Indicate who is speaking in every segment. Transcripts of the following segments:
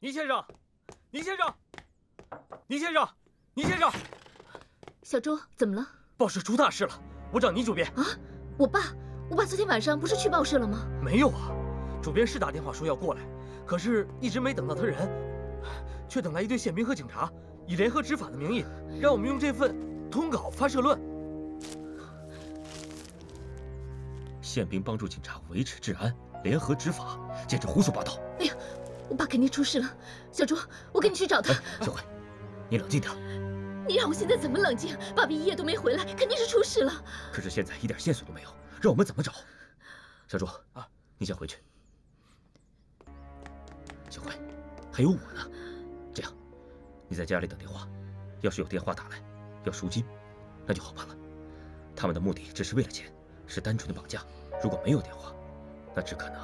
Speaker 1: 倪先生，倪先生，倪先生，倪先生，
Speaker 2: 小周，怎么了？
Speaker 1: 报社出大事了，我找倪主编。
Speaker 2: 啊，我爸昨天晚上不是去报社了吗？
Speaker 1: 没有啊，主编是打电话说要过来，可是一直没等到他人，却等来一队宪兵和警察，以联合执法的名义，让我们用这份通稿发社论。
Speaker 3: 宪兵帮助警察维持治安，联合执法，简直胡说八道！
Speaker 2: 哎呀，我爸肯定出事了。小周，我跟你去找他。
Speaker 3: 小慧，你冷静点。
Speaker 2: 你让我现在怎么冷静？爸爸一夜都没回来，肯定是出事了。
Speaker 3: 可是现在一点线索都没有，让我们怎么找？小周啊，你先回去。小慧，还有我呢。这样，你在家里等电话，要是有电话打来，要赎金，那就好办了。他们的目的只是为了钱，是单纯的绑架。如果没有电话，那只可能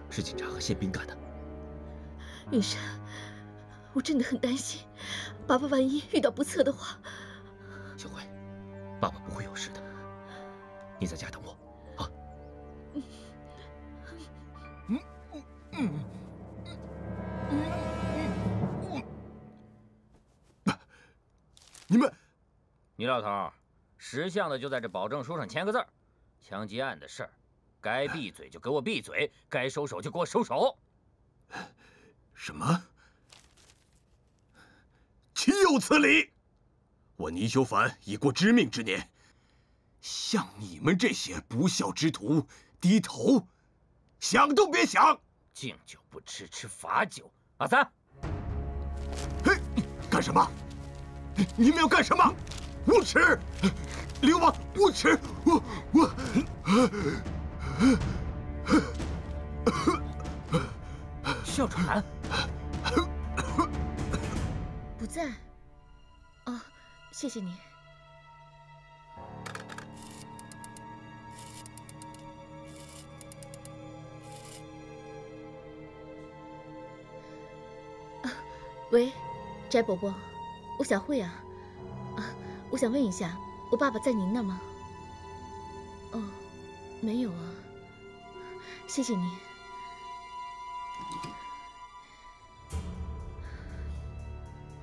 Speaker 3: 是警察和宪兵干的。
Speaker 2: 云山，我真的很担心，爸爸万一遇到不测的话。
Speaker 3: 小慧，爸爸不会有事的，你在家等我啊。
Speaker 4: 你们，
Speaker 5: 倪老头，识相的就在这保证书上签个字儿。枪击案的事儿，该闭嘴就给我闭嘴，该收手就给我收手。
Speaker 4: 什么？岂有此理！我倪修凡已过知命之年，向你们这些不孝之徒低头，想都别想！
Speaker 5: 敬酒不吃吃罚酒。阿三，
Speaker 4: 嘿，干什么？你们要干什么？无耻！流氓！无耻！
Speaker 1: 哮喘
Speaker 2: 不在。哦，谢谢你。喂，翟伯伯，我小慧啊，我想问一下，我爸爸在您那吗？哦，没有啊，谢谢你。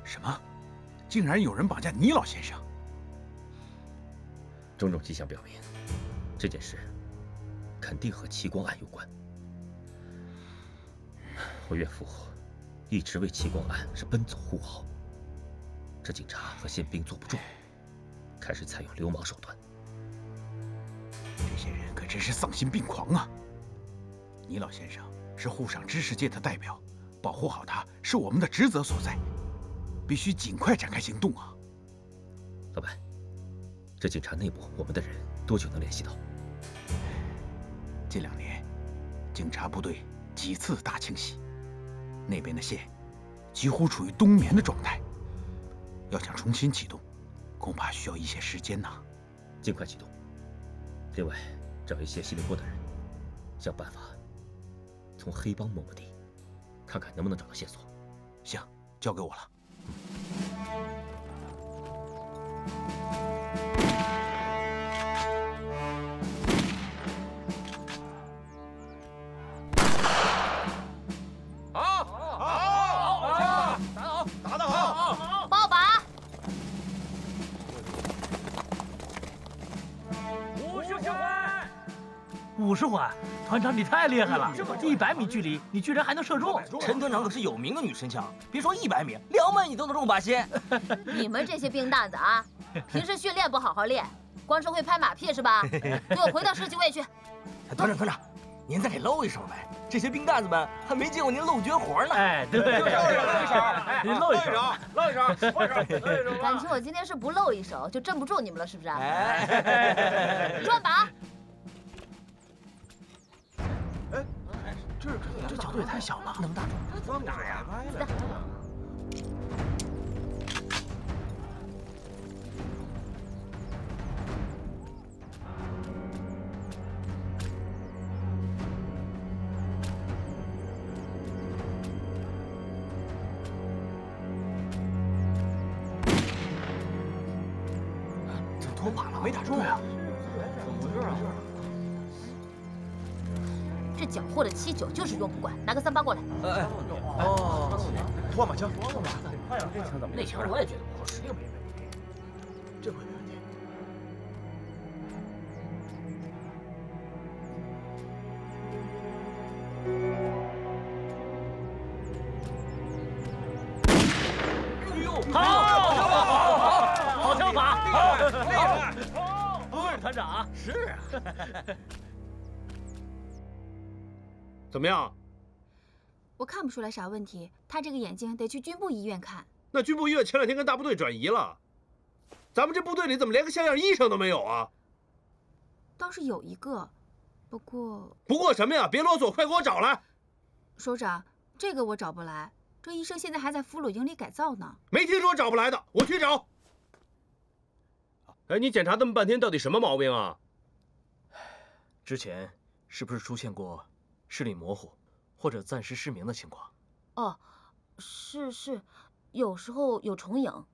Speaker 6: 什么？竟然有人绑架倪老先生？
Speaker 3: 种种迹象表明，这件事肯定和齐光案有关。我岳父一直为齐光案是奔走呼号，这警察和宪兵坐不住，开始采用流氓手段。
Speaker 6: 这些人可真是丧心病狂啊！倪老先生是沪上知识界的代表，保护好他是我们的职责所在，必须尽快展开行动啊！
Speaker 3: 老白，这警察内部我们的人多久能联系到？
Speaker 6: 近2年，警察部队几次大清洗，那边的县几乎处于冬眠的状态。要想重新启动，恐怕需要一些时间呐。
Speaker 3: 尽快启动。另外，找一些信得过的人，想办法从黑帮摸摸底，看看能不能找到线索。
Speaker 6: 行，交给我了。
Speaker 1: 50环，团长你太厉害了！100米距离你居然还能射中！
Speaker 7: 陈团长可是有名的女神枪，别说100米，200米都能中靶心。
Speaker 8: 你们这些兵蛋子啊，平时训练不好好练，光是会拍马屁是吧？给我回到射击位去！
Speaker 7: 团长，您再给露一手呗，这些兵蛋子们还没见过您露绝活呢。
Speaker 1: 哎，对，您露一手，
Speaker 8: 露一手。感情我今天是不露一手就镇不住你们了，是不是？转靶。
Speaker 1: 这角度也太小了，能打中？
Speaker 8: 这么大呀！
Speaker 6: 怎么脱靶了？没打中啊？
Speaker 8: 这这缴获的七九就是用不惯，拿个38过来。
Speaker 7: 拖马枪，
Speaker 5: 那枪我也觉得不好使。
Speaker 1: 这回没问题。
Speaker 5: 好枪法，
Speaker 7: 厉害！
Speaker 5: 不愧是团长啊！
Speaker 7: 是啊。
Speaker 9: 怎么样？
Speaker 10: 我看不出来啥问题，他这个眼睛得去军部医院看。
Speaker 9: 那军部医院前2天跟大部队转移了，咱们这部队里怎么连个像样医生都没有啊？
Speaker 10: 倒是有一个，不过
Speaker 9: 什么呀？别啰嗦，快给我找来！
Speaker 10: 首长，这个我找不来，这医生现在还在俘虏营里改造呢。
Speaker 9: 没听说找不来的，我去找。哎，你检查这么半天，到底什么毛病啊？
Speaker 1: 之前是不是出现过视力模糊或者暂时失明的情况？
Speaker 8: 哦，是，有时候有重影，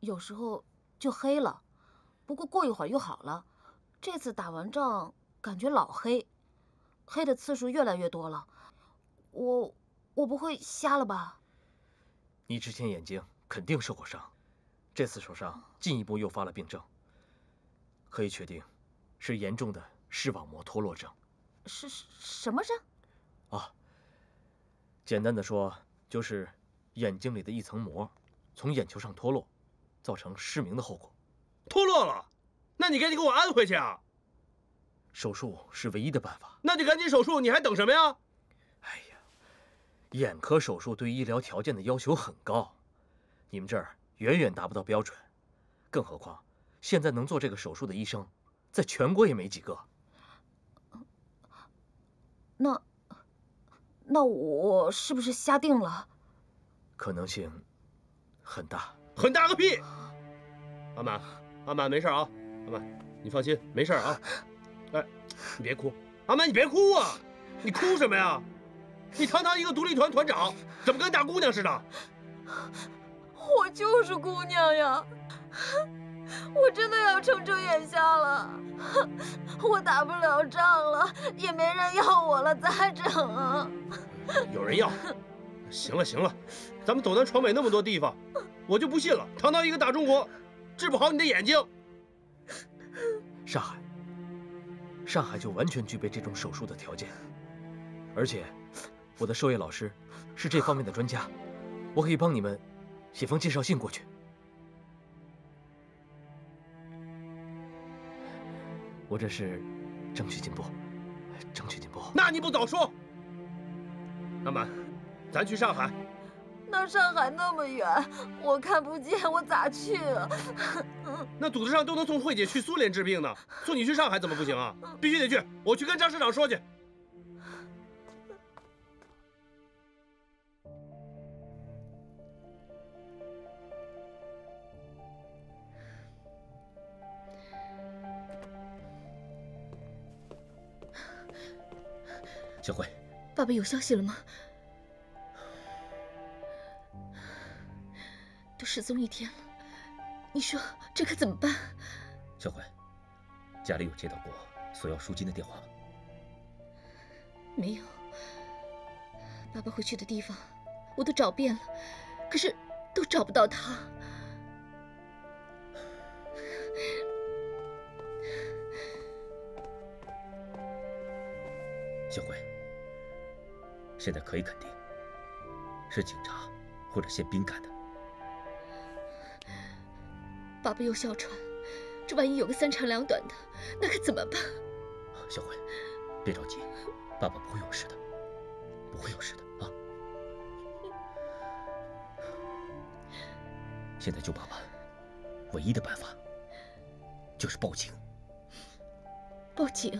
Speaker 8: 有时候就黑了，不过过一会儿又好了。这次打完仗感觉老黑，黑的次数越来越多了。我不会瞎了吧？
Speaker 1: 你之前眼睛肯定受过伤，这次受伤进一步诱发了病症，可以确定是严重的视网膜脱落症。
Speaker 8: 是什么症？
Speaker 1: 啊，简单的说就是眼睛里的一层膜从眼球上脱落，造成失明的后果。
Speaker 9: 脱落了？那你赶紧给我安回去啊！
Speaker 1: 手术是唯一的办法。
Speaker 9: 那就赶紧手术，你还等什么呀？
Speaker 1: 哎呀，眼科手术对医疗条件的要求很高，你们这儿远远达不到标准，更何况现在能做这个手术的医生，在全国也没几个。
Speaker 8: 那我是不是瞎定了？
Speaker 1: 可能性很大。
Speaker 9: 很大个屁！阿满没事啊，阿满，你放心，没事啊。哎，你别哭，阿满你别哭啊！你哭什么呀？你堂堂一个独立团团长，怎么跟大姑娘似的？
Speaker 8: 我就是姑娘呀，我真的要成眼瞎了，我打不了仗了，也没人要我了，咋整啊？
Speaker 9: 有人要。行了，咱们斗南闯北那么多地方，我就不信了，堂堂一个大中国，治不好你的眼睛。
Speaker 1: 上海就完全具备这种手术的条件，而且我的授业老师是这方面的专家，我可以帮你们写封介绍信过去。我这是争取进步。
Speaker 9: 那你不早说？阿满，咱去上海。
Speaker 8: 那上海那么远，我看不见，我咋去啊？
Speaker 9: 那组织上都能送慧姐去苏联治病呢，送你去上海怎么不行啊？必须得去，我去跟张师长说去。
Speaker 3: 小慧，
Speaker 2: 爸爸有消息了吗？都失踪1天了，你说这可怎么办？
Speaker 3: 小慧，家里有接到过索要赎金的电话吗？
Speaker 2: 没有，爸爸回去的地方我都找遍了，可是都找不到他。
Speaker 3: 小慧，现在可以肯定，是警察或者宪兵干的。
Speaker 2: 爸爸又哮喘，这万一有个3长2短的，那可怎么办？
Speaker 3: 小慧，别着急，爸爸不会有事的，不会有事的啊！现在救爸爸，唯一的办法就是报警。
Speaker 2: 报警？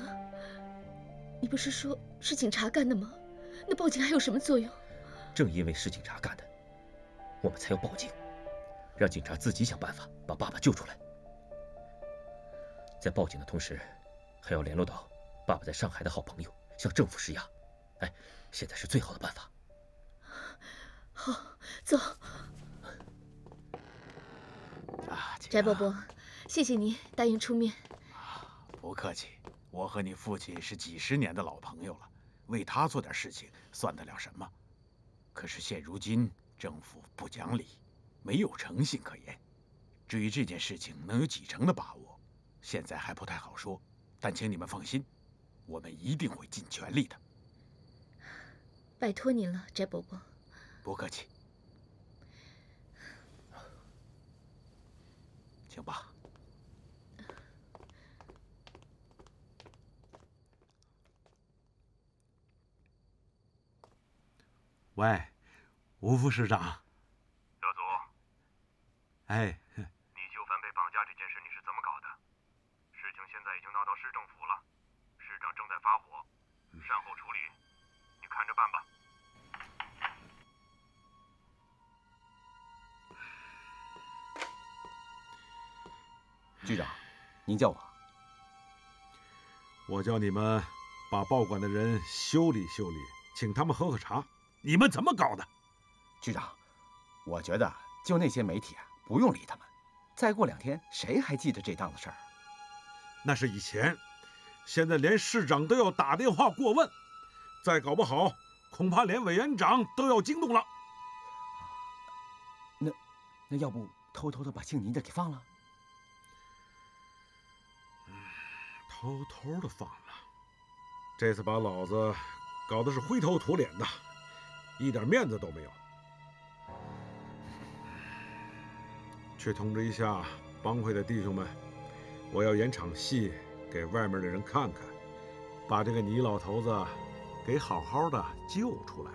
Speaker 2: 你不是说是警察干的吗？那报警还有什么作用？
Speaker 3: 正因为是警察干的，我们才要报警，让警察自己想办法把爸爸救出来。在报警的同时，还要联络到爸爸在上海的好朋友，向政府施压。哎，现在是最好的办法。
Speaker 2: 好，走。翟伯伯，谢谢你答应出面。
Speaker 6: 不客气，我和你父亲是几10年的老朋友了，为他做点事情算得了什么？可是现如今政府不讲理，没有诚信可言。至于这件事情能有几成的把握，现在还不太好说。但请你们放心，我们一定会尽全力的。
Speaker 2: 拜托您了，翟伯伯。
Speaker 6: 不客气，请吧。
Speaker 11: 喂，吴副市长。
Speaker 12: 小祖。
Speaker 11: 哎。
Speaker 12: 倪秀凡被绑架这件事你是怎么搞的？事情现在已经闹到市政府了，市长正在发火，善后处理，你看着办吧。
Speaker 13: 局长，您叫我。
Speaker 11: 我叫你们把报馆的人修理修理，请他们喝喝茶。你们怎么搞的？
Speaker 13: 局长，我觉得就那些媒体啊，不用理他们。再过2天，谁还记得这档子事儿？
Speaker 11: 那是以前，现在连市长都要打电话过问，再搞不好，恐怕连委员长都要惊动了。
Speaker 13: 那要不偷偷的把姓倪的给放了？
Speaker 11: 偷偷的放了，这次把老子搞得是灰头土脸的，一点面子都没有。去通知一下帮会的弟兄们，我要演场戏给外面的人看看，把这个倪老头子给好好的救出来。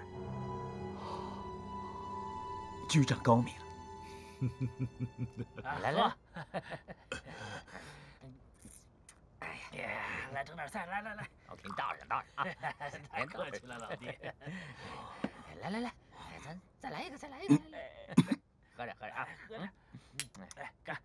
Speaker 13: 局长高明。
Speaker 5: 来，哎呀，来整点菜，来，我给你倒上啊！
Speaker 7: 太客气了，老弟。
Speaker 5: 来，咱再来一个，喝着啊，喝着。来干！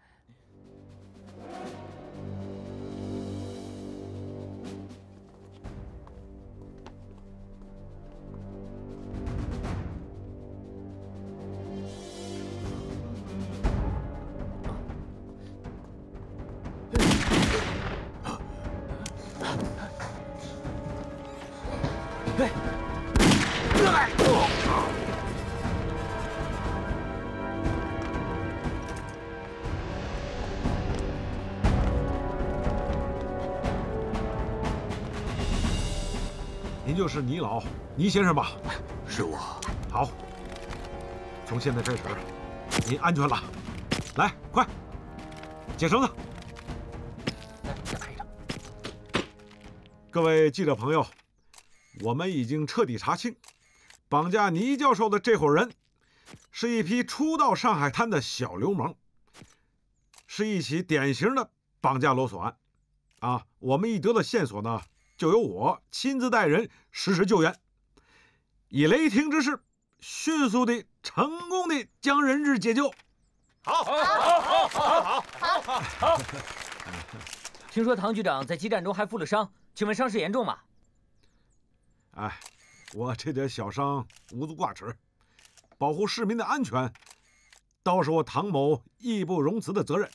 Speaker 11: 您就是倪老，倪先生吧？
Speaker 4: 是我。
Speaker 11: 好，从现在开始，您安全了。来，快解绳子。
Speaker 5: 再拍一张。
Speaker 11: 各位记者朋友，我们已经彻底查清，绑架倪教授的这伙人，是一批初到上海滩的小流氓，是一起典型的绑架勒索案。我们一得到线索呢，就由我亲自带人实施救援，以雷霆之势，迅速的、成功的将人质解救。
Speaker 5: 好。听说唐局长在激战中还负了伤，请问伤势严重吗？
Speaker 11: 哎，我这点小伤无足挂齿，保护市民的安全，倒是我唐某义不容辞的责任。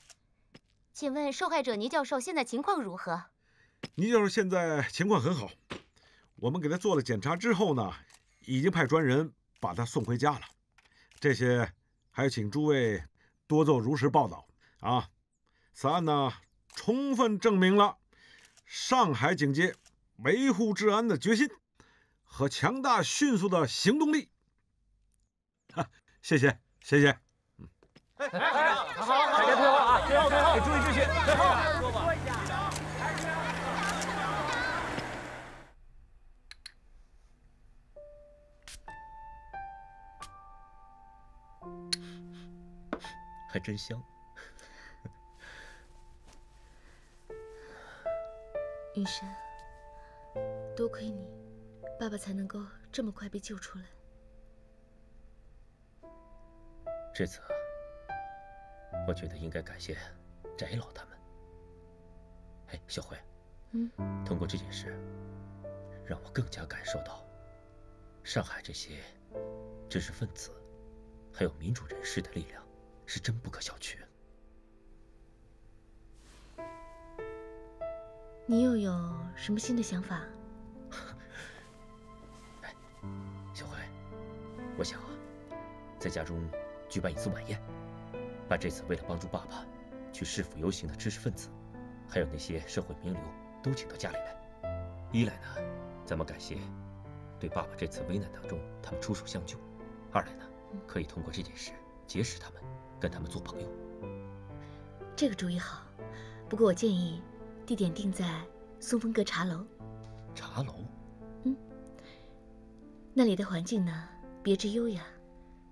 Speaker 14: 请问受害者倪教授现在情况如何？
Speaker 11: 倪教授现在情况很好，我们给他做了检查之后呢，已经派专人把他送回家了。这些还请诸位多做如实报道啊！此案呢，充分证明了上海警界维护治安的决心和强大迅速的行动力。谢谢。
Speaker 5: 好，大家退后啊！退后，注意秩序，退后。
Speaker 3: 还真香。
Speaker 2: 云山，多亏你，爸爸才能够这么快被救出来。
Speaker 3: 这次我觉得应该感谢翟老他们。哎，小慧，通过这件事，让我更加感受到上海这些知识分子还有民主人士的力量是真不可小觑。
Speaker 2: 你又有什么新的想法？
Speaker 3: 我想啊，在家中举办一次晚宴，把这次为了帮助爸爸去市府游行的知识分子，还有那些社会名流都请到家里来。一来呢，咱们感谢对爸爸这次危难当中他们出手相救；二来呢，可以通过这件事结识他们，跟他们做朋友。
Speaker 2: 这个主意好，不过我建议地点定在松风阁茶楼。
Speaker 3: 茶楼？
Speaker 2: 那里的环境呢，别致优雅，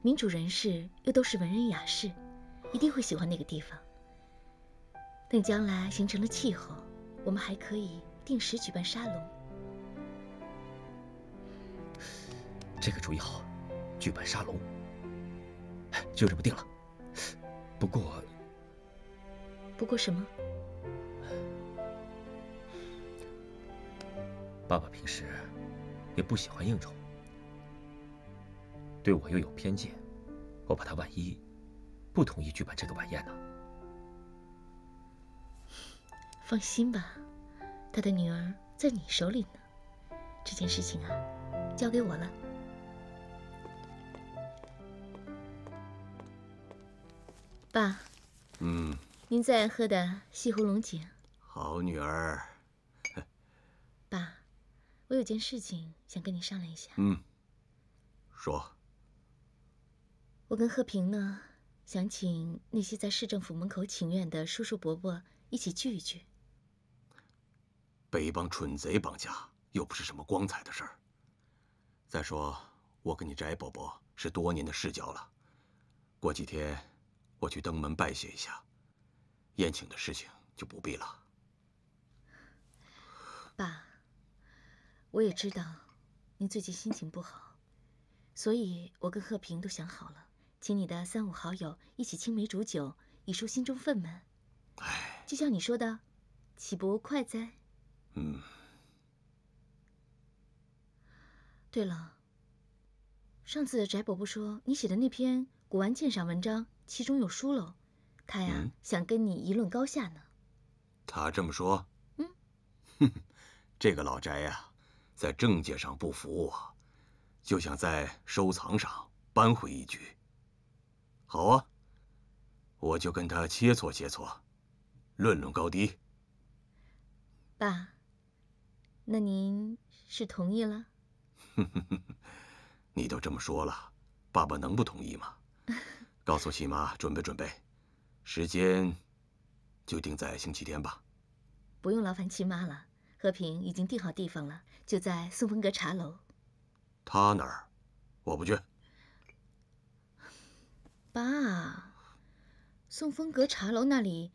Speaker 2: 民主人士又都是文人雅士，一定会喜欢那个地方。等将来形成了气候，我们还可以定时举办沙龙。
Speaker 3: 这个主意好，举办沙龙，就这么定了。不过什么？爸爸平时也不喜欢应酬，对我又有偏见，我怕他万一不同意举办这个晚宴呢？
Speaker 2: 放心吧，他的女儿在你手里呢。这件事情啊，交给我了。爸。您最爱喝的西湖龙井。
Speaker 4: 好女儿。
Speaker 2: 爸，我有件事情想跟你商量一下。
Speaker 4: 说。
Speaker 2: 我跟贺平呢，想请那些在市政府门口请愿的叔叔伯伯一起聚一聚。
Speaker 4: 被一帮蠢贼绑架，又不是什么光彩的事儿。再说，我跟你翟伯伯是多年的世交了，过几天我去登门拜谢一下，宴请的事情就不必了。
Speaker 2: 爸，我也知道您最近心情不好，所以我跟贺平都想好了，请你的3、5好友一起青梅煮酒，以抒心中愤懑。就像你说的，岂不快哉？对了，上次翟伯伯说你写的那篇古玩鉴赏文章其中有疏漏，他呀想跟你一论高下呢。
Speaker 4: 他这么说？这个老翟呀，在政界上不服我，就想在收藏上扳回一局。好啊，我就跟他切磋切磋，论论高低。
Speaker 2: 爸，那您是同意了？
Speaker 4: 你都这么说了，爸爸能不同意吗？告诉喜妈准备准备，时间就定在星期天吧。
Speaker 2: 不用劳烦七妈了，和平已经定好地方了，就在松风阁茶楼。
Speaker 4: 他那儿，我不去。
Speaker 2: 爸，松风阁茶楼那里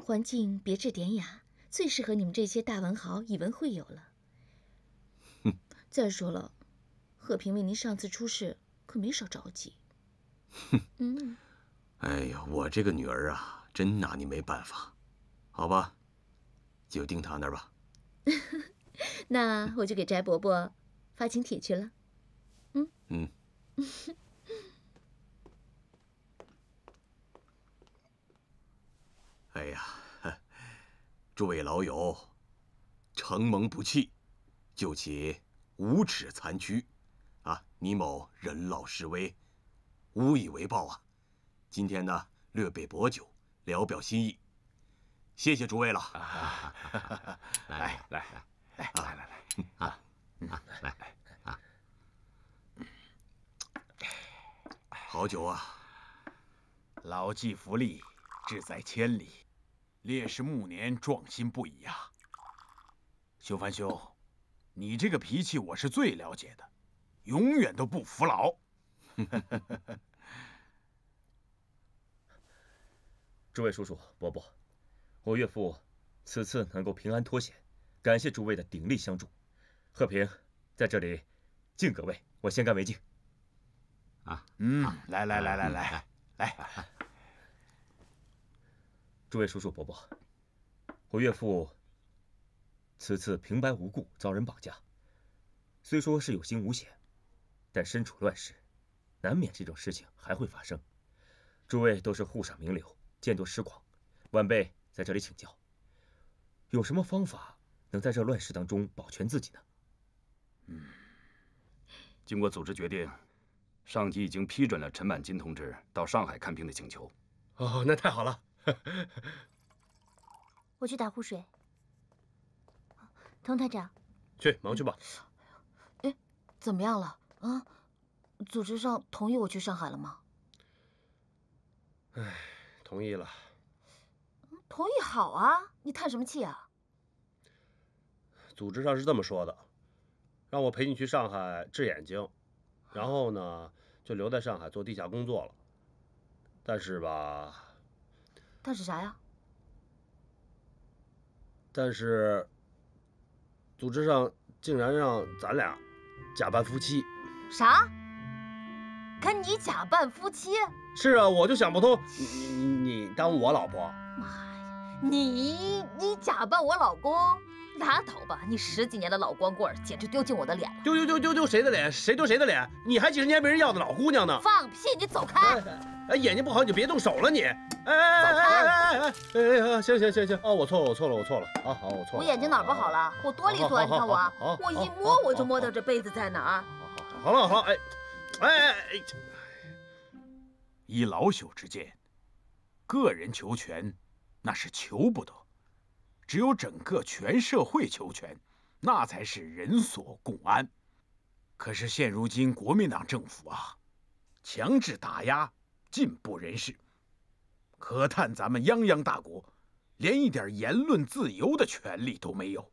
Speaker 2: 环境别致典雅，最适合你们这些大文豪以文会友了。再说了，和平为您上次出事可没少着急。
Speaker 4: 哎呀，我这个女儿啊，真拿你没办法。好吧，就定他那儿吧。
Speaker 2: 那我就给翟伯伯发请帖去了。
Speaker 4: 哎呀，诸位老友，承蒙不弃，就且无耻残躯，倪某人老势微，无以为报啊。今天呢，略备薄酒，聊表心意。谢谢诸位了。
Speaker 6: 来，
Speaker 4: 好酒啊！
Speaker 6: 牢记福利，志在千里。烈士暮年，壮心不已啊！修凡兄，你这个脾气我是最了解的，永远都不服老。
Speaker 3: 诸位叔叔伯伯，我岳父此次能够平安脱险，感谢诸位的鼎力相助。贺平在这里敬各位，我先干为敬。
Speaker 6: 来。
Speaker 3: 诸位叔叔伯伯，我岳父此次平白无故遭人绑架，虽说是有惊无险，但身处乱世，难免这种事情还会发生。诸位都是沪上名流，见多识广，晚辈在这里请教，有什么方法能在这乱世当中保全自己呢？
Speaker 6: 经过组织决定，
Speaker 15: 上级已经批准了陈满金同志到上海看病的请求。
Speaker 9: 哦，那太好了。
Speaker 14: 我去打壶水。佟探长，
Speaker 9: 去，忙去吧。
Speaker 8: 哎，怎么样了？啊，组织上同意我去上海了吗？
Speaker 9: 哎，同意了。
Speaker 8: 同意好啊，你叹什么气啊？
Speaker 9: 组织上是这么说的，让我陪你去上海治眼睛，然后呢就留在上海做地下工作了。但是吧，
Speaker 8: 但是啥呀？
Speaker 9: 但是组织上竟然让咱俩假扮夫妻。
Speaker 8: 啥？跟你假扮夫妻？
Speaker 9: 是啊，我就想不通，你当我老婆？
Speaker 8: 妈呀，你假扮我老公？拉倒吧！你10几年的老光棍，简直丢尽我的脸了。
Speaker 9: 丢谁的脸？谁丢谁的脸？你还几十年没人要的老姑娘呢！
Speaker 8: 放屁！你走开！
Speaker 9: 哎，眼睛不好你就别动手了你！哎，行，哦，我错了啊，好，我错了。
Speaker 8: 我眼睛哪儿不好了？我多利索啊！你看我，我一摸我就摸到这杯子在哪儿。
Speaker 9: 好了，哎，
Speaker 6: 依老朽之见，个人求全那是求不得，只有整个全社会求全，那才是人所共安。可是现如今国民党政府啊，强制打压进步人士，可叹咱们泱泱大国连一点言论自由的权利都没有，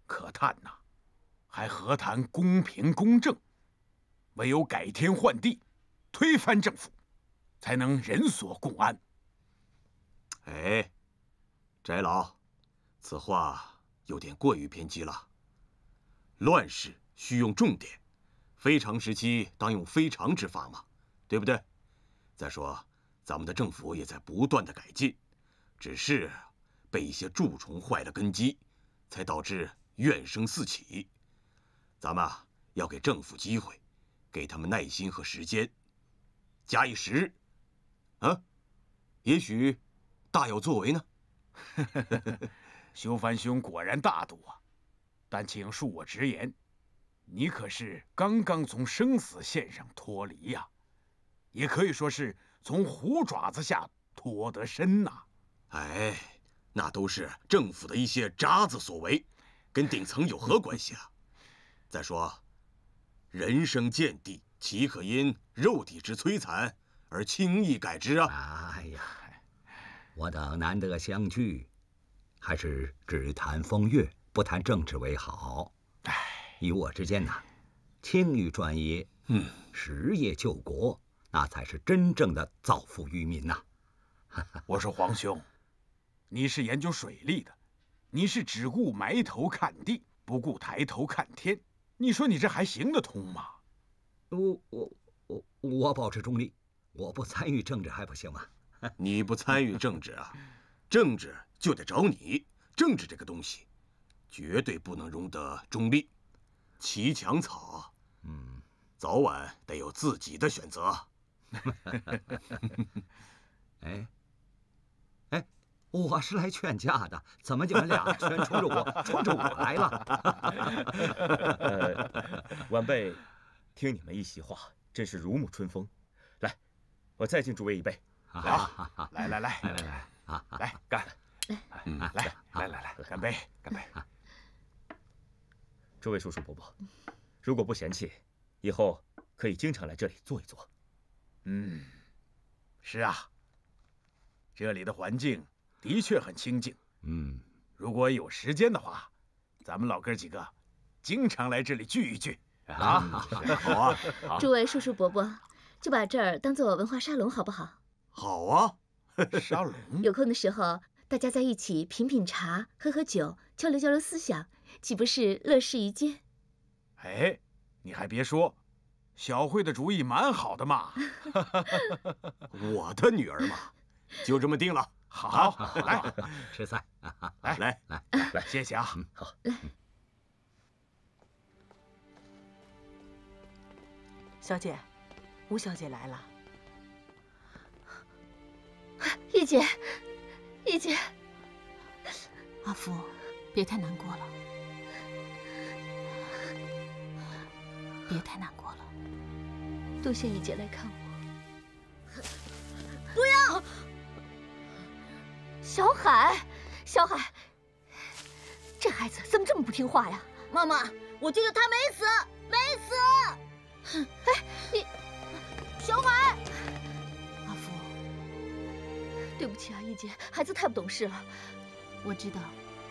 Speaker 6: 可叹呐，还何谈公平公正？唯有改天换地，推翻政府，才能人所共安。
Speaker 4: 哎，翟老，此话有点过于偏激了。乱世需用重典，非常时期当用非常之法嘛，对不对？再说，咱们的政府也在不断的改进，只是被一些蛀虫坏了根基，才导致怨声四起。咱们要给政府机会，给他们耐心和时间，假以时日，也许大有作为呢。
Speaker 6: 修帆兄果然大度啊，但请恕我直言，你可是刚刚从生死线上脱离呀，也可以说是从虎爪子下脱得身呐。
Speaker 4: 哎，那都是政府的一些渣子所为，跟顶层有何关系啊？再说，人生见地，岂可因肉体之摧残而轻易改之啊？
Speaker 16: 哎呀，我等难得相聚，还是只谈风月，不谈政治为好。与我之间呐，轻于专业，实业救国，那才是真正的造福于民呐。
Speaker 6: 我说皇兄，你是研究水利的，你是只顾埋头看地，不顾抬头看天，你说你这还行得通吗？
Speaker 16: 我保持中立，我不参与政治还不行吗？
Speaker 4: 你不参与政治啊，政治就得找你。政治这个东西，绝对不能容得中立。骑墙草，早晚得有自己的选择。
Speaker 16: 哎，我是来劝架的，怎么你们俩全冲着我来了？
Speaker 3: 晚辈听你们一席话，真是如沐春风。来，我再敬诸位一杯。
Speaker 6: 来，干！来，干杯！
Speaker 3: 诸位叔叔伯伯，如果不嫌弃，以后可以经常来这里坐一坐。
Speaker 6: 是啊，这里的环境的确很清静。如果有时间的话，咱们老哥几个经常来这里聚一聚啊！
Speaker 4: 好啊！
Speaker 2: 诸位叔叔伯伯，就把这儿当做文化沙龙好不好？
Speaker 4: 好啊！
Speaker 6: 沙龙。
Speaker 2: 有空的时候，大家在一起品品茶，喝喝酒，交流交流思想，岂不是乐事一件？
Speaker 6: 哎，你还别说，小慧的主意蛮好的嘛。
Speaker 4: 我的女儿嘛，就这么定了。
Speaker 6: 好，来
Speaker 16: 吃菜。
Speaker 6: 来，谢谢啊。
Speaker 3: 好。
Speaker 17: 小姐，吴小姐来了。
Speaker 2: 玉姐，
Speaker 10: 阿福，别太难过了，别太难过了。
Speaker 2: 多谢义姐来看我。
Speaker 8: 不要！
Speaker 2: 小海，小海，这孩子怎么这么不听话呀？
Speaker 8: 妈妈，我舅舅他没死，没死。
Speaker 2: 哎，你，
Speaker 8: 小海，
Speaker 2: 阿福，对不起啊，义姐，孩子太不懂事了。
Speaker 10: 我知道，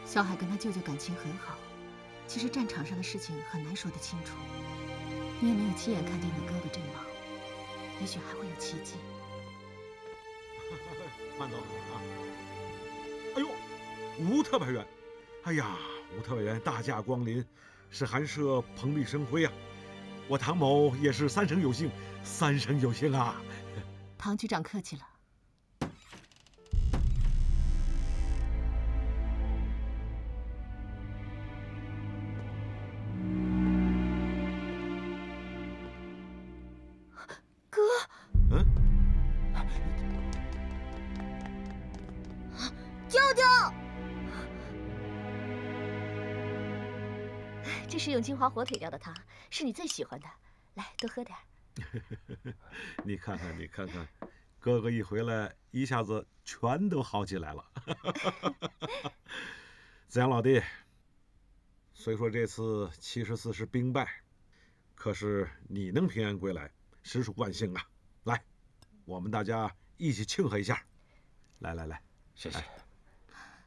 Speaker 10: 小海跟他舅舅感情很好，其实战场上的事情很难说得清楚。你也没有亲眼看见你哥哥阵亡，也许还会有奇迹。
Speaker 11: 慢走啊！哎呦，吴特派员，哎呀，吴特派员大驾光临，使寒舍蓬荜生辉啊！我唐某也是三生有幸，三生有幸啊！
Speaker 10: 唐局长客气了。
Speaker 2: 哥，
Speaker 8: 舅舅，
Speaker 2: 这是用金华火腿料的汤，是你最喜欢的，来多喝点。
Speaker 11: 你看看，你看看，哥哥一回来，一下子全都好起来了。子阳老弟，虽说这次74师兵败，可是你能平安归来，实属万幸啊！来，我们大家一起庆贺一下。来来来，
Speaker 3: 谢谢。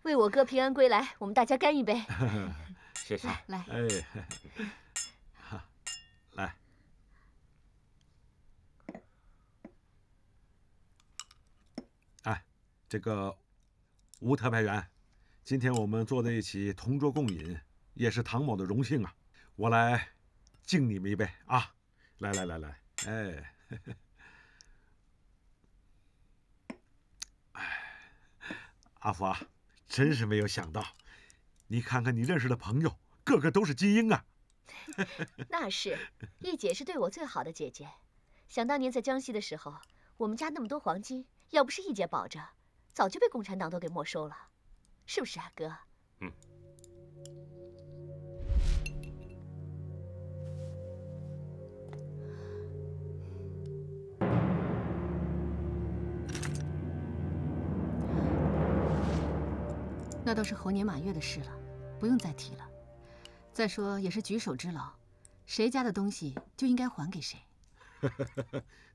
Speaker 2: 为我哥平安归来，我们大家干一杯。
Speaker 3: 谢谢。
Speaker 10: 来，
Speaker 11: 哎，来。哎，这个吴特派员，今天我们坐在一起同桌共饮，也是唐某的荣幸啊！我来敬你们一杯啊！来来来来，哎，阿福啊，真是没有想到，你看看你认识的朋友，个个都是精英啊！
Speaker 2: 那是，义姐是对我最好的姐姐。想当年在江西的时候，我们家那么多黄金，要不是义姐保着，早就被共产党都给没收了，是不是啊，哥？
Speaker 3: 嗯。
Speaker 10: 那都是猴年马月的事了，不用再提了。再说也是举手之劳，谁家的东西就应该还给谁。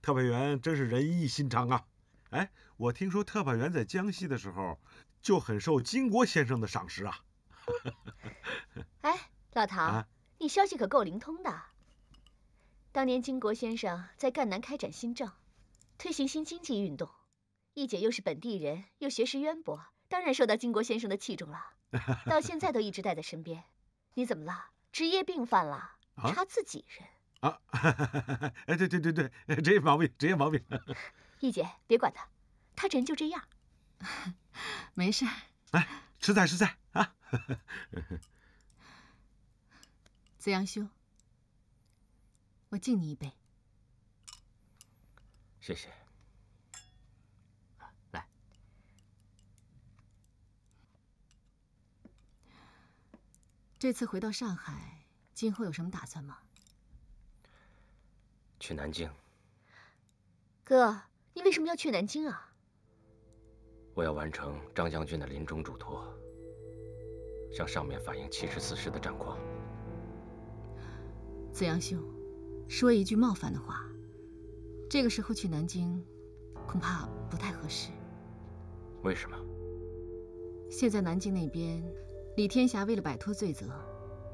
Speaker 11: 特派员真是仁义心肠啊！哎，我听说特派员在江西的时候就很受金国先生的赏识啊。
Speaker 2: 哎，老唐，你消息可够灵通的。当年金国先生在赣南开展新政，推行新经济运动，义姐又是本地人，又学识渊博，当然受到金国先生的器重了。到现在都一直带在身边。你怎么了？职业病犯了？查自己人
Speaker 11: 啊？哎，对，职业毛病，职业毛病。
Speaker 2: 义姐，别管他，他这人就这样。
Speaker 10: 没事。
Speaker 11: 来，吃菜啊！
Speaker 10: 子阳兄，我敬你一杯。
Speaker 3: 谢谢。来。
Speaker 10: 这次回到上海，今后有什么打算吗？
Speaker 3: 去南京。
Speaker 2: 哥，你为什么要去南京啊？
Speaker 3: 我要完成张将军的临终嘱托，向上面反映74师的战况。
Speaker 10: 子阳兄，说一句冒犯的话，这个时候去南京，恐怕不太合适。
Speaker 3: 为什么？
Speaker 10: 现在南京那边，李天霞为了摆脱罪责，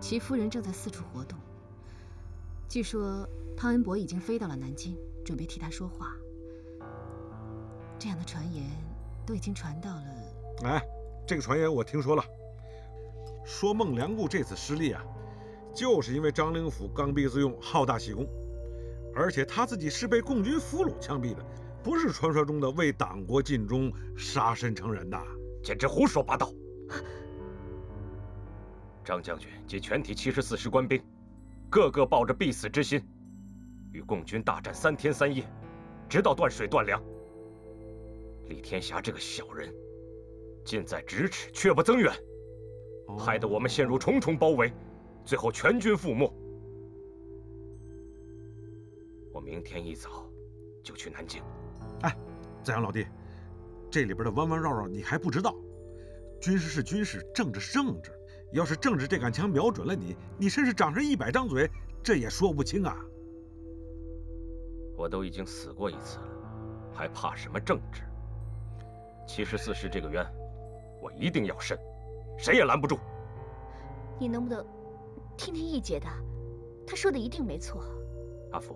Speaker 10: 其夫人正在四处活动。据说汤恩伯已经飞到了南京，准备替他说话。这样的传言都已经传到了。
Speaker 11: 哎，这个传言我听说了，说孟良崮这次失利啊，就是因为张灵甫刚愎自用，好大喜功，而且他自己是被共军俘虏枪毙的，不是传说中的为党国尽忠、杀身成仁的。
Speaker 3: 简直胡说八道！张将军及全体74师官兵，个个抱着必死之心，与共军大战3天3夜，直到断水断粮。李天霞这个小人，近在咫尺，却不增援，害得我们陷入重重包围，最后全军覆没。
Speaker 15: 我明天一早就去南京。
Speaker 11: 哎，赞阳老弟，这里边的弯弯绕绕你还不知道。军事是军事，政治是政治。要是政治这杆枪瞄准了你，你甚至长上100张嘴，这也说不清啊。
Speaker 15: 我都已经死过一次了，还怕什么政治？74师这个冤，我一定要伸，谁也拦不住。
Speaker 2: 你能不能听听义姐的？她说的一定没错。
Speaker 15: 阿福，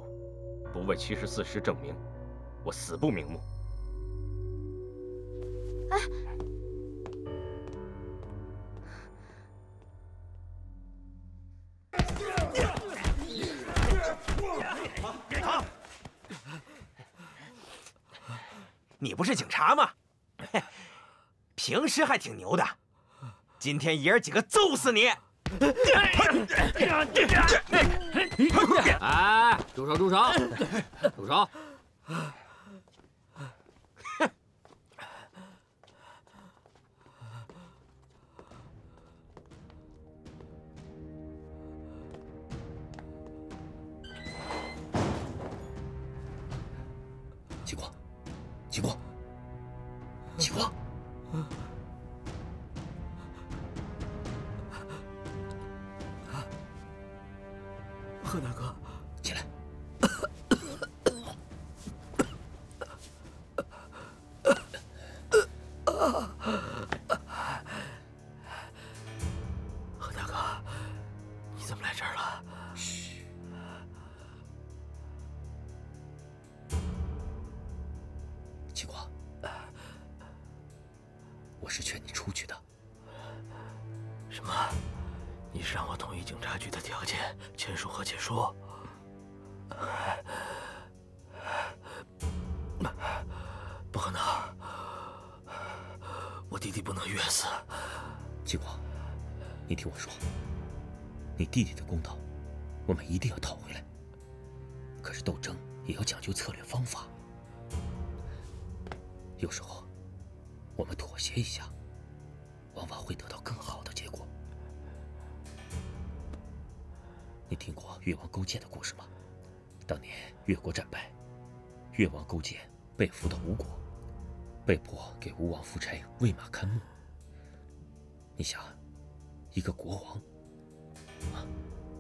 Speaker 15: 不为74师正名，我死不瞑目。
Speaker 2: 哎。
Speaker 18: 你不是警察吗？平时还挺牛的，今天爷儿几个揍死你！
Speaker 5: 哎，住手！住手！住手！
Speaker 3: 齐光，齐光，齐光！
Speaker 7: 贺大哥，
Speaker 3: 起来！
Speaker 7: 贺大哥，你怎么来这儿了？
Speaker 3: 嘘。齐光，我是劝你出去的。
Speaker 7: 什么？你是让我同意警察局的条件，签署和解书？不可能！我弟弟不能冤死。
Speaker 3: 齐光，你听我说，你弟弟的公道，我们一定要讨回来。可是斗争也要讲究策略方法，有时候我们妥协一下，往往会得到更好的结果。你听过越王勾践的故事吗？当年越国战败，越王勾践被俘到吴国，被迫给吴王夫差喂马看牧。你想，一个国王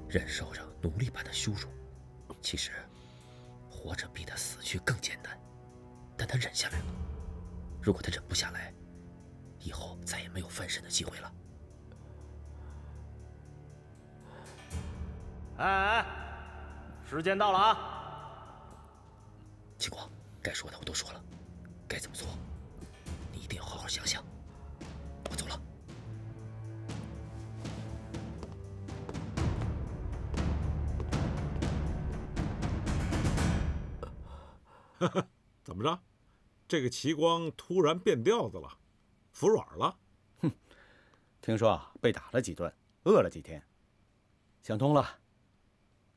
Speaker 3: 忍受着奴隶般的羞辱，其实活着比他死去更艰难，但他忍下来了。如果他忍不下来，以后再也没有翻身的机会了。
Speaker 5: 哎，时间到了啊！
Speaker 3: 齐光，该说的我都说了，该怎么做，你一定要好好想想。我走了。
Speaker 11: 怎么着？这个齐光突然变调子了，服软了？
Speaker 13: 哼，听说啊，被打了几顿，饿了几天，想通了。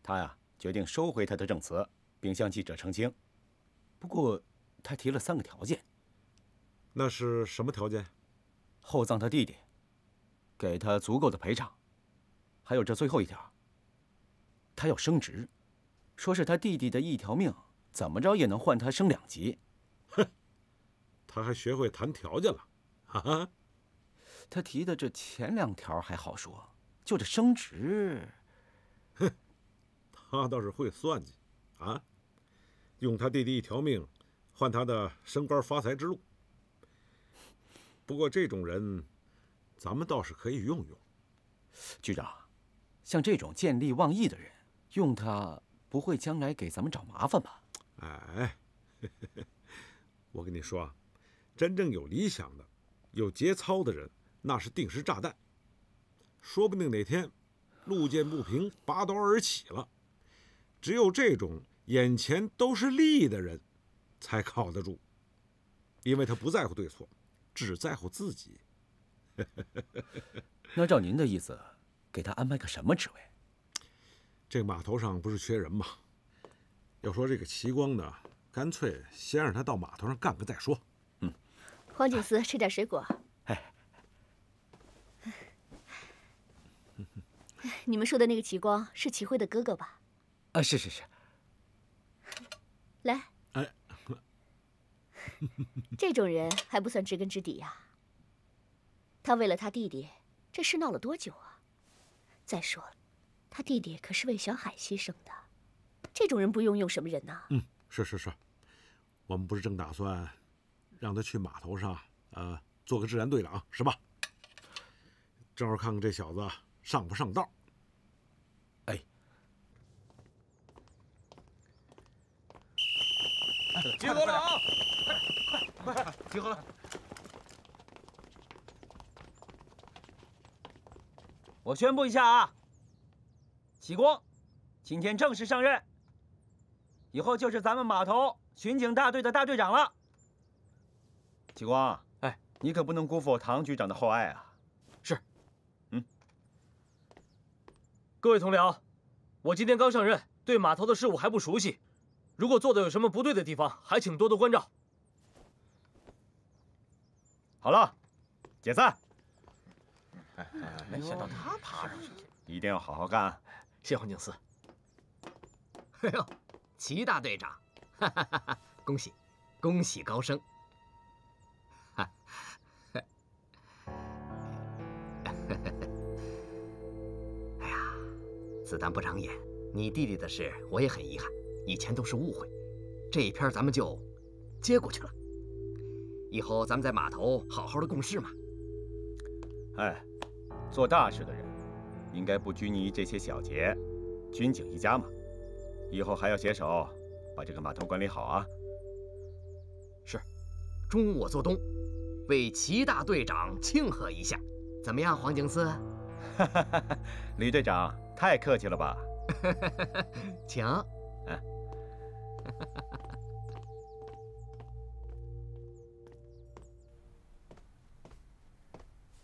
Speaker 13: 他呀，决定收回他的证词，并向记者澄清。不过，他提了3个条件。
Speaker 11: 那是什么条件？
Speaker 13: 厚葬他弟弟，给他足够的赔偿，还有这最后一条，他要升职，说是他弟弟的一条命，怎么着也能换他升2级。
Speaker 11: 哼，他还学会谈条件了，哈哈。
Speaker 13: 他提的这前2条还好说，就这升职，
Speaker 11: 哼。他倒是会算计，啊，用他弟弟一条命，换他的升官发财之路。不过这种人，咱们倒是可以用用。
Speaker 13: 局长，像这种见利忘义的人，用他不会将来给咱们找麻烦吧？
Speaker 11: 哎，我跟你说啊，真正有理想的、有节操的人，那是定时炸弹。说不定哪天路见不平，拔刀而起了。只有这种眼前都是利的人，才靠得住，因为他不在乎对错，只在乎自己。
Speaker 13: 那照您的意思，给他安排个什么职位？
Speaker 11: 这码头上不是缺人吗？要说这个齐光呢，干脆先让他到码头上干个再说。
Speaker 13: 嗯，
Speaker 2: 黄警司，吃点水果。
Speaker 13: 哎，
Speaker 2: 你们说的那个齐光是齐慧的哥哥吧？
Speaker 13: 啊，是。
Speaker 2: 来，
Speaker 11: 哎，
Speaker 2: 这种人还不算知根知底呀。他为了他弟弟，这事闹了多久啊？再说了，他弟弟可是为小海牺牲的，这种人不用什么人呐？
Speaker 11: 是，我们不是正打算让他去码头上，做个治安队长是吧？正好看看这小子上不上道。
Speaker 13: 哎，
Speaker 9: 集合了啊！
Speaker 1: 快，集合了！
Speaker 19: 我宣布一下啊，启光今天正式上任，以后就是咱们码头巡警大队的大队长了。
Speaker 13: 启光，
Speaker 1: 哎，
Speaker 13: 你可不能辜负唐局长的厚爱啊！
Speaker 1: 是。各位同僚，我今天刚上任，对码头的事务还不熟悉，如果做的有什么不对的地方，还请多多关照。
Speaker 13: 好了，解散。
Speaker 1: 先让他爬上去，
Speaker 13: 一定要好好干。
Speaker 1: 谢黄警司。
Speaker 20: 哎呦，齐大队长，恭喜，恭喜高升！哎呀，子弹不长眼，你弟弟的事我也很遗憾，以前都是误会，这一篇咱们就接过去了。以后咱们在码头好好的共事嘛。
Speaker 13: 哎，做大事的人应该不拘泥于这些小节，军警一家嘛。以后还要携手把这个码头管理好啊。
Speaker 20: 是，中午我做东，为齐大队长庆贺一下，怎么样，黄警司？
Speaker 13: 吕队长太客气了吧？
Speaker 20: 请。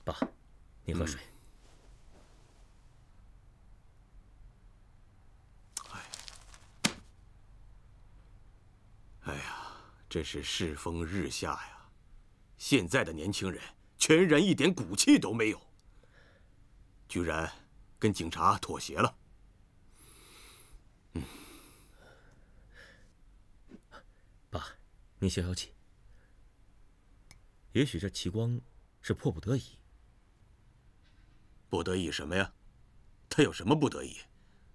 Speaker 3: 爸，你喝水。
Speaker 4: 哎呀，真是世风日下呀！现在的年轻人全然一点骨气都没有，居然跟警察妥协了。
Speaker 3: 爸，你消消气。也许这齐光是迫不得已。
Speaker 4: 不得已什么呀？他有什么不得已？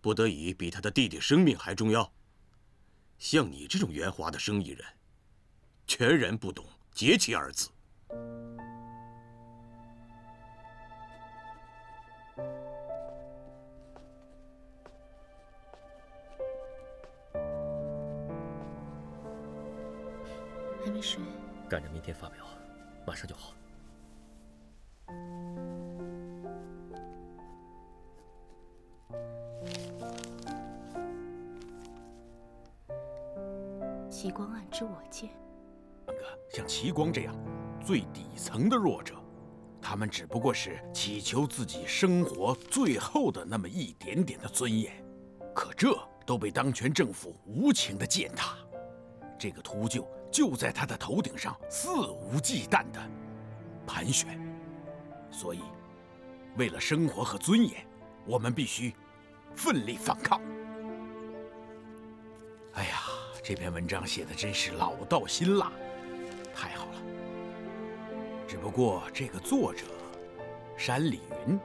Speaker 4: 不得已比他的弟弟生命还重要。像你这种圆滑的生意人，全然不懂节气二字。
Speaker 2: 还没睡？
Speaker 3: 赶着明天发表，马上就好。
Speaker 2: 齐光案之我见。
Speaker 6: 像齐光这样最底层的弱者，他们只不过是祈求自己生活最后的那么一点点的尊严，可这都被当权政府无情的践踏。这个秃鹫就在他的头顶上肆无忌惮的盘旋。所以，为了生活和尊严，我们必须奋力反抗。哎呀，这篇文章写的真是老到辛辣，太好了。只不过这个作者山里云，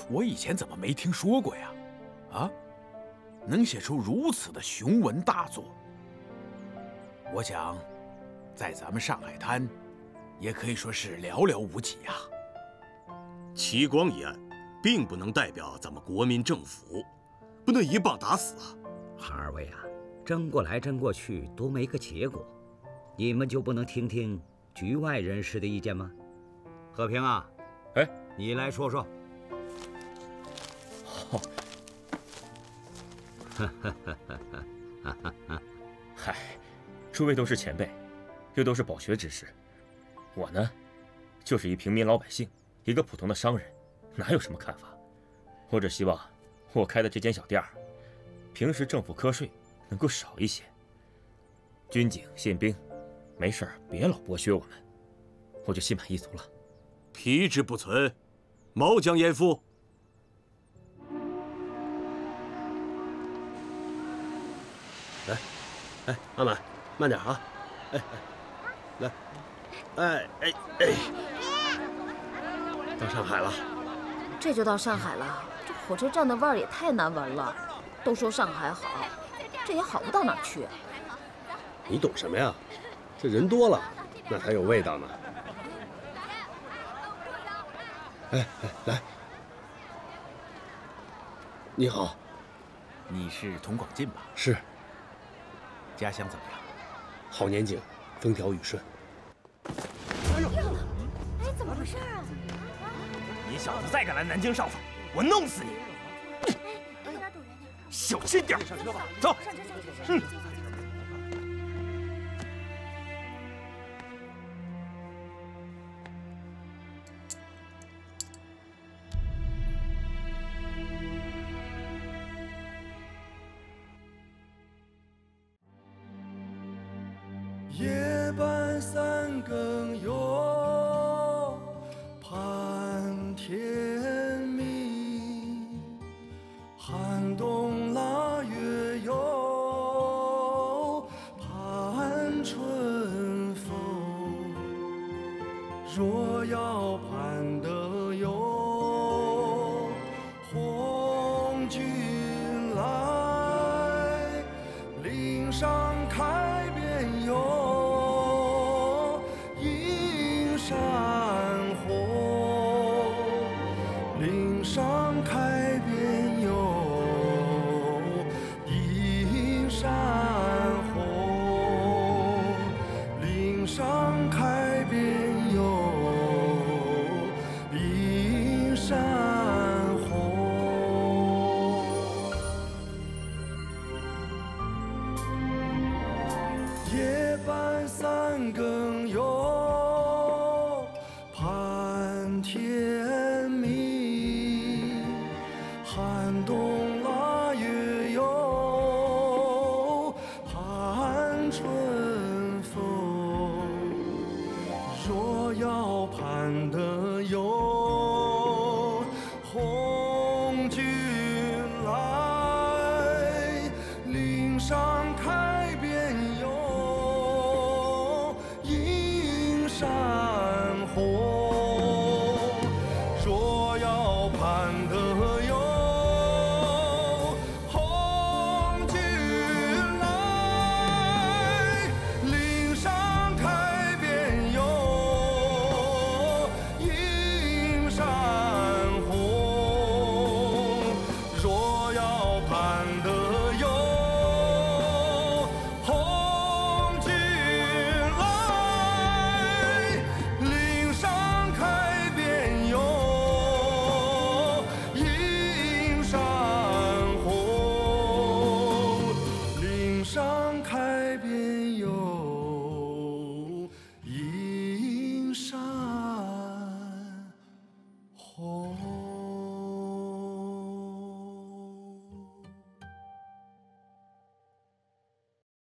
Speaker 6: 我以前怎么没听说过呀？啊，能写出如此的雄文大作，我想，在咱们上海滩，也可以说是寥寥无几呀。
Speaker 4: 齐光一案，并不能代表咱们国民政府，不能一棒打死啊！
Speaker 16: 二位啊，争过来争过去都没个结果，你们就不能听听局外人士的意见吗？和平啊，
Speaker 3: 哎，
Speaker 16: 你来说说。
Speaker 3: 好。嗨，诸位都是前辈，又都是饱学之士，我呢，就是一平民老百姓，一个普通的商人，哪有什么看法？我只希望我开的这间小店儿，平时政府瞌税能够少一些。军警宪兵，没事儿别老剥削我们，我就心满意足了。
Speaker 4: 皮之不存，毛将焉附？
Speaker 3: 来，
Speaker 9: 哎，阿满，慢点啊！哎，来，哎，到上海了。
Speaker 8: 这就到上海了？这火车站的味儿也太难闻了。都说上海好，这也好不到哪儿去。
Speaker 9: 你懂什么呀？这人多了，那才有味道呢。哎，来。你好，
Speaker 6: 你是童广进吧？
Speaker 9: 是。
Speaker 6: 家乡怎么样？
Speaker 9: 好年景，风调雨顺。
Speaker 14: 哎呦，哎，怎么回事啊？
Speaker 18: 你小子再敢来南京上访，我弄死你！
Speaker 14: 有点堵人呢。
Speaker 18: 小心点，
Speaker 9: 上车吧，
Speaker 18: 走。
Speaker 14: 嗯。
Speaker 21: 夜半三更哟，盼天明。寒冬腊月哟，盼春风。若要盼得哟，红军来，岭上开遍哟。山红，岭上开遍哟，映山红，岭上开遍哟，映山红。夜半三更哟。天明，寒冬腊月哟，盼春风。若要盼得哟，红军来，岭上开遍哟，映山红。盼得哟，红军来，岭上开遍哟，映山红。若要盼得哟，红军来，岭上开遍哟。上开遍哟。